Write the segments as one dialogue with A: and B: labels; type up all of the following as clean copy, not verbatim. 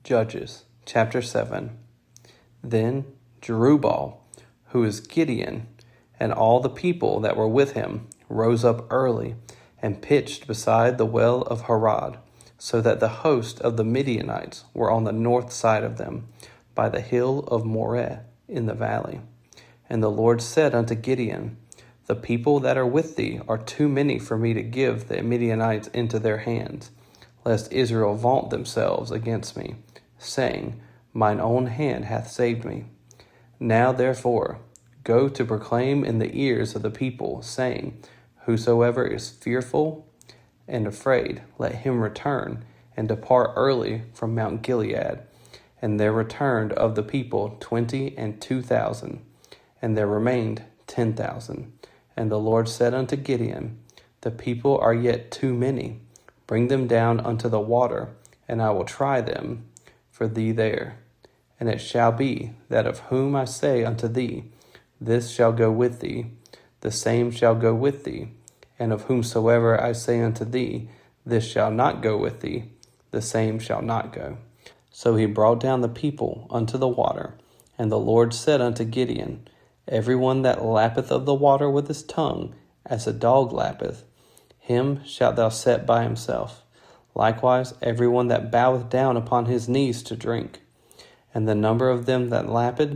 A: Judges chapter 7. Then Jerubbaal, who is Gideon, and all the people that were with him rose up early and pitched beside the well of Harod, so that the host of the Midianites were on the north side of them, by the hill of Moreh in the valley. And the Lord said unto Gideon, The people that are with thee are too many for me to give the Midianites into their hands, lest Israel vaunt themselves against me, saying, Mine own hand hath saved me. Now therefore go to proclaim in the ears of the people, saying, Whosoever is fearful and afraid, let him return and depart early from Mount Gilead. And there returned of the people 22,000, and there remained 10,000. And the Lord said unto Gideon, The people are yet too many. Bring them down unto the water, and I will try them for thee there. And it shall be that of whom I say unto thee, This shall go with thee, the same shall go with thee. And of whomsoever I say unto thee, This shall not go with thee, the same shall not go. So he brought down the people unto the water. And the Lord said unto Gideon, Every one that lappeth of the water with his tongue, as a dog lappeth, him shalt thou set by himself. Likewise every one that boweth down upon his knees to drink. And the number of them that lapped,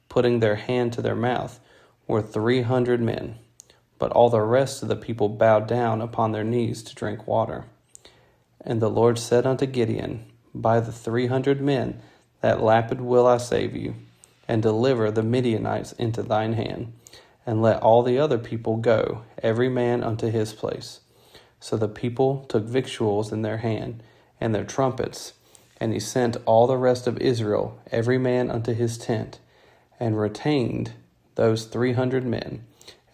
A: putting their hand to their mouth, were 300 men. But all the rest of the people bowed down upon their knees to drink water. And the Lord said unto Gideon, By the 300 men that lapped will I save you, and deliver the Midianites into thine hand. And let all the other people go, every man unto his place. So the people took victuals in their hand, and their trumpets, and he sent all the rest of Israel, every man unto his tent, and retained those 300 men,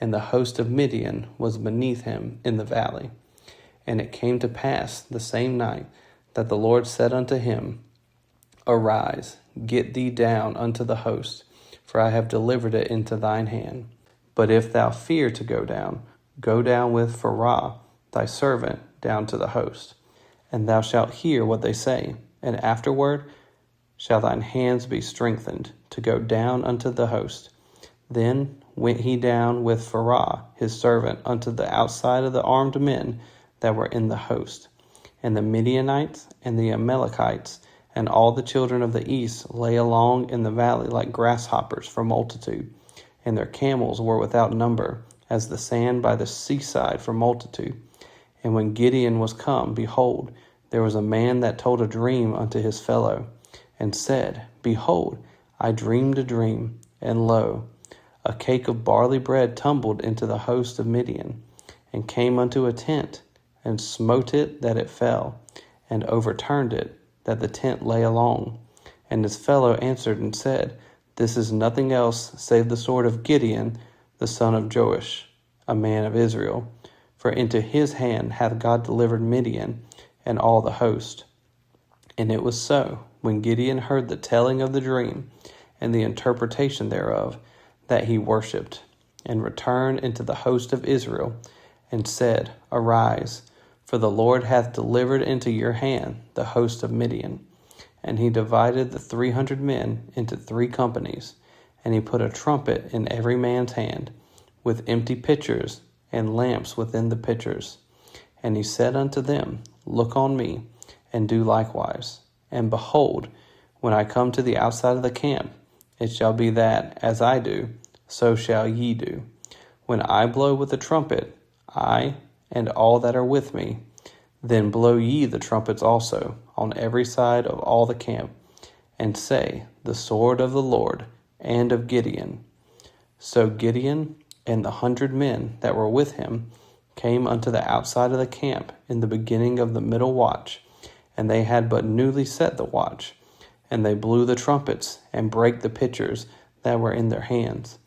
A: and the host of Midian was beneath him in the valley. And it came to pass the same night that the Lord said unto him, Arise, get thee down unto the host, for I have delivered it into thine hand. But if thou fear to go down with Phurah thy servant down to the host. And thou shalt hear what they say, and afterward shall thine hands be strengthened to go down unto the host. Then went he down with Phurah his servant unto the outside of the armed men that were in the host. And the Midianites and the Amalekites and all the children of the east lay along in the valley like grasshoppers for multitude, and their camels were without number, as the sand by the seaside for multitude. And when Gideon was come, behold, there was a man that told a dream unto his fellow, and said, Behold, I dreamed a dream, and lo, a cake of barley bread tumbled into the host of Midian, and came unto a tent, and smote it that it fell, and overturned it, that the tent lay along. And his fellow answered and said, This is nothing else save the sword of Gideon, the son of Joash, a man of Israel. For into his hand hath God delivered Midian and all the host. And it was so, when Gideon heard the telling of the dream and the interpretation thereof, that he worshipped, and returned into the host of Israel, and said, Arise, for the Lord hath delivered into your hand the host of Midian. And he divided the 300 men into 3 companies, and he put a trumpet in every man's hand, with empty pitchers and lamps within the pitchers. And he said unto them, Look on me, and do likewise. And behold, when I come to the outside of the camp, it shall be that, as I do, so shall ye do. When I blow with the trumpet, I and all that are with me, then blow ye the trumpets also on every side of all the camp, and say, The sword of the Lord and of Gideon. So Gideon and the 100 men that were with him came unto the outside of the camp in the beginning of the middle watch, and they had but newly set the watch. And they blew the trumpets, and brake the pitchers that were in their hands.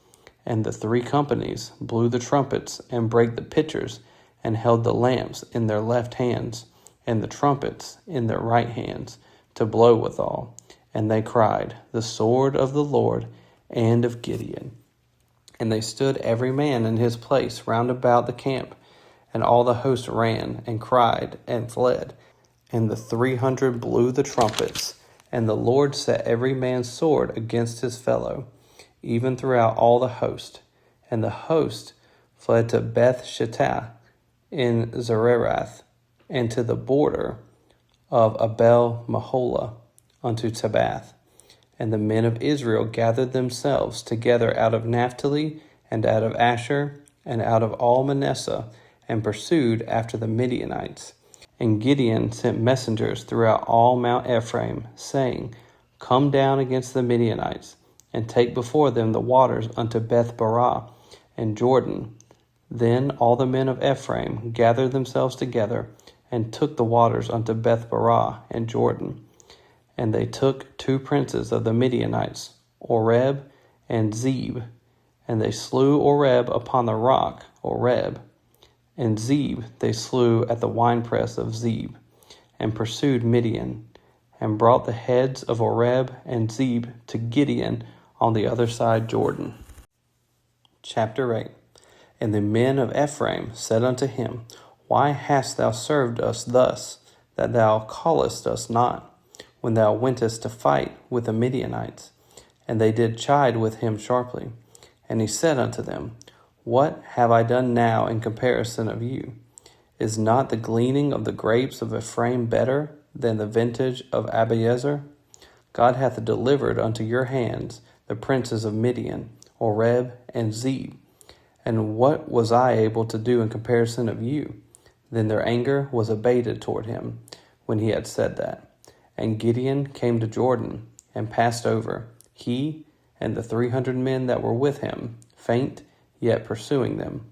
A: And the 3 companies blew the trumpets, and brake the pitchers, and held the lamps in their left hands, and the trumpets in their right hands, to blow withal. And they cried, The sword of the Lord and of Gideon. And they stood every man in his place round about the camp, and all the host ran, and cried, and fled. And the 300 blew the trumpets, And the Lord set every man's sword against his fellow, even throughout all the host. And the host fled to Beth Shittah in Zererath, and to the border of Abel Maholah unto Tabbath. And the men of Israel gathered themselves together out of Naphtali, and out of Asher, and out of all Manasseh, and pursued after the Midianites. And Gideon sent messengers throughout all Mount Ephraim, saying, Come down against the Midianites, and take before them the waters unto Beth Barah and Jordan. Then all the men of Ephraim gathered themselves together, and took the waters unto Beth Barah and Jordan. And they took 2 princes of the Midianites, Oreb and Zeb. And they slew Oreb upon the rock, Oreb. And Zeb they slew at the winepress of Zeb, and pursued Midian, and brought the heads of Oreb and Zeb to Gideon on the other side Jordan. Chapter 8. And the men of Ephraim said unto him, Why hast thou served us thus, that thou callest us not, when thou wentest to fight with the Midianites? And they did chide with him sharply. And he said unto them, What have I done now in comparison of you? Is not the gleaning of the grapes of Ephraim better than the vintage of Abiezer? God hath delivered unto your hands the princes of Midian, Oreb and Zeb. And what was I able to do in comparison of you? Then their anger was abated toward him, when he had said that. And Gideon came to Jordan, and passed over, he and the 300 men that were with him, faint, yet pursuing them.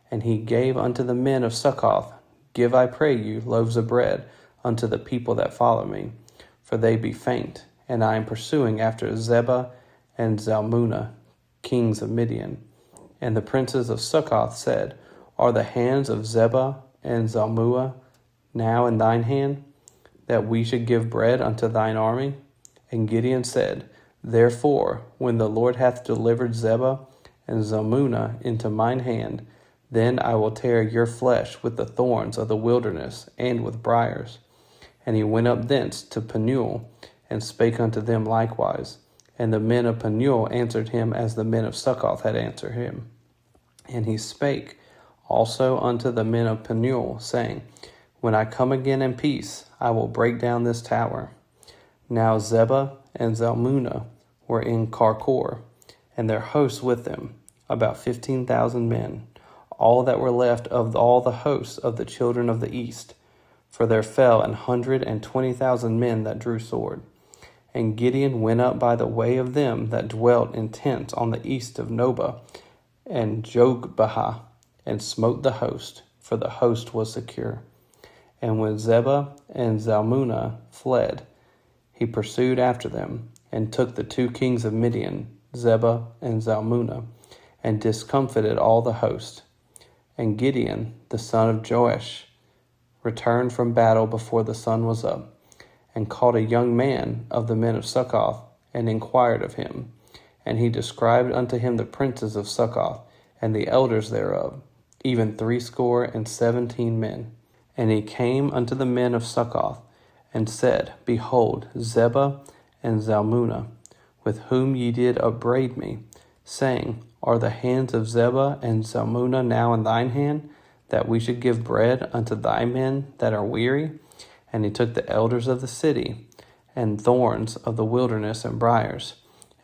A: And he gave unto the men of Succoth, Give, I pray you, loaves of bread unto the people that follow me, for they be faint, and I am pursuing after Zebah and Zalmunna, kings of Midian. And the princes of Succoth said, Are the hands of Zebah and Zalmunna now in thine hand, that we should give bread unto thine army? And Gideon said, Therefore, when the Lord hath delivered Zebah and Zalmunna into mine hand, then I will tear your flesh with the thorns of the wilderness and with briars. And he went up thence to Penuel, and spake unto them likewise. And the men of Penuel answered him as the men of Succoth had answered him. And he spake also unto the men of Penuel, saying, When I come again in peace, I will break down this tower. Now Zebah and Zalmunna were in Karkor, and their hosts with them, about 15,000 men, all that were left of all the hosts of the children of the east. For there fell 120,000 men that drew sword. And Gideon went up by the way of them that dwelt in tents on the east of Nobah and Jogbehah, and smote the host, for the host was secure. And when Zebah and Zalmunna fled, he pursued after them, and took the 2 kings of Midian, Zebah and Zalmunna, and discomfited all the host. And Gideon, the son of Joash, returned from battle before the sun was up, and called a young man of the men of Succoth, and inquired of him. And he described unto him the princes of Succoth, and the elders thereof, even 70 men. And he came unto the men of Succoth, and said, Behold, Zebah and Zalmunna, with whom ye did upbraid me, saying, Are the hands of Zebah and Zalmunna now in thine hand, that we should give bread unto thy men that are weary? And he took the elders of the city, and thorns of the wilderness and briars,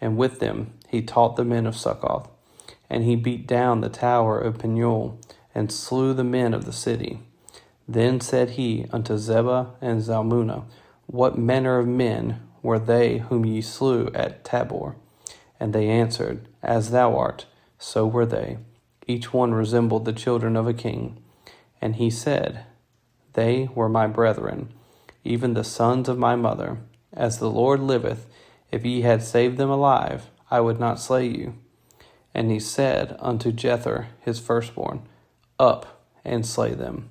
A: and with them he taught the men of Succoth. And he beat down the tower of Penuel, and slew the men of the city. Then said he unto Zebah and Zalmunna, What manner of men were they whom ye slew at Tabor? And they answered, As thou art, so were they. Each one resembled the children of a king. And he said, They were my brethren, even the sons of my mother. As the Lord liveth, if ye had saved them alive, I would not slay you. And he said unto Jether his firstborn, Up and slay them.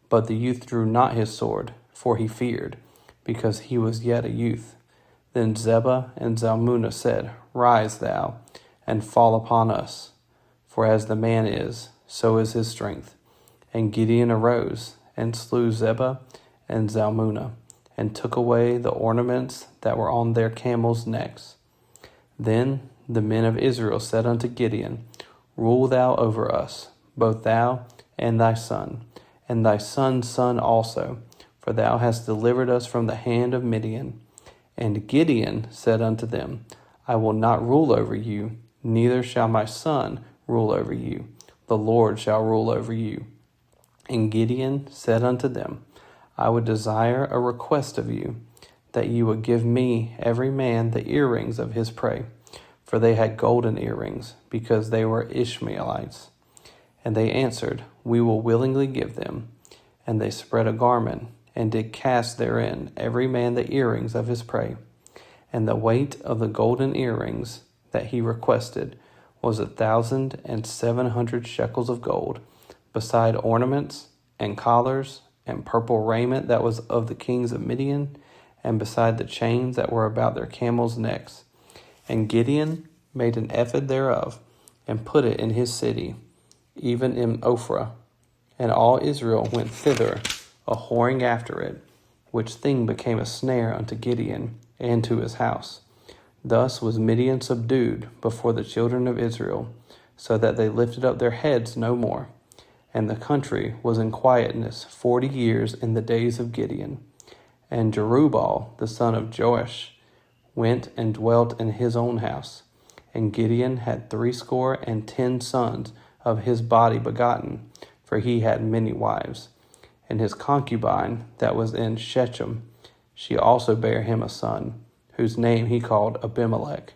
A: But the youth drew not his sword, for he feared, because he was yet a youth. Then Zebah and Zalmunna said, Rise thou, and fall upon us. For as the man is, so is his strength. And Gideon arose, and slew Zebah and Zalmunna, and took away the ornaments that were on their camels' necks. Then the men of Israel said unto Gideon, Rule thou over us, both thou and thy son son also, for thou hast delivered us from the hand of Midian. And Gideon said unto them, I will not rule over you, neither shall my son rule over you. The Lord shall rule over you. And Gideon said unto them, I would desire a request of you, that you would give me every man the earrings of his prey. For they had golden earrings, because they were Ishmaelites. And they answered, We will willingly give them. And they spread a garment, and did cast therein every man the earrings of his prey. And the weight of the golden earrings that he requested was 1,700 shekels of gold, beside ornaments, and collars, and purple raiment that was of the kings of Midian, and beside the chains that were about their camels' necks. And Gideon made an ephod thereof, and put it in his city, even in Ophrah. And all Israel went thither, a whoring after it, which thing became a snare unto Gideon and to his house. Thus was Midian subdued before the children of Israel, so that they lifted up their heads no more. And the country was in quietness 40 years in the days of Gideon. And Jerubbaal, the son of Joash, went and dwelt in his own house. And Gideon had 70 sons of his body begotten, for he had many wives. And his concubine that was in Shechem, she also bare him a son, whose name he called Abimelech.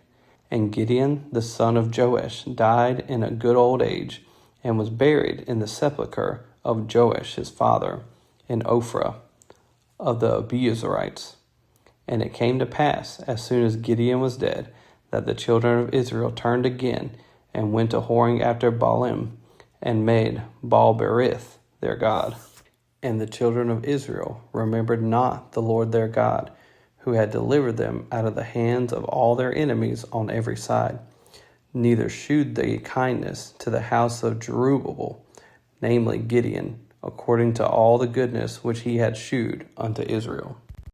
A: And Gideon the son of Joash died in a good old age, and was buried in the sepulchre of Joash his father, in Ophrah of the Abiezrites. And it came to pass, as soon as Gideon was dead, that the children of Israel turned again, and went a whoring after Baalim, and made Baal-berith their god. And the children of Israel remembered not the Lord their God, who had delivered them out of the hands of all their enemies on every side. Neither shewed they kindness to the house of Jerubbaal, namely Gideon, according to all the goodness which he had shewed unto Israel.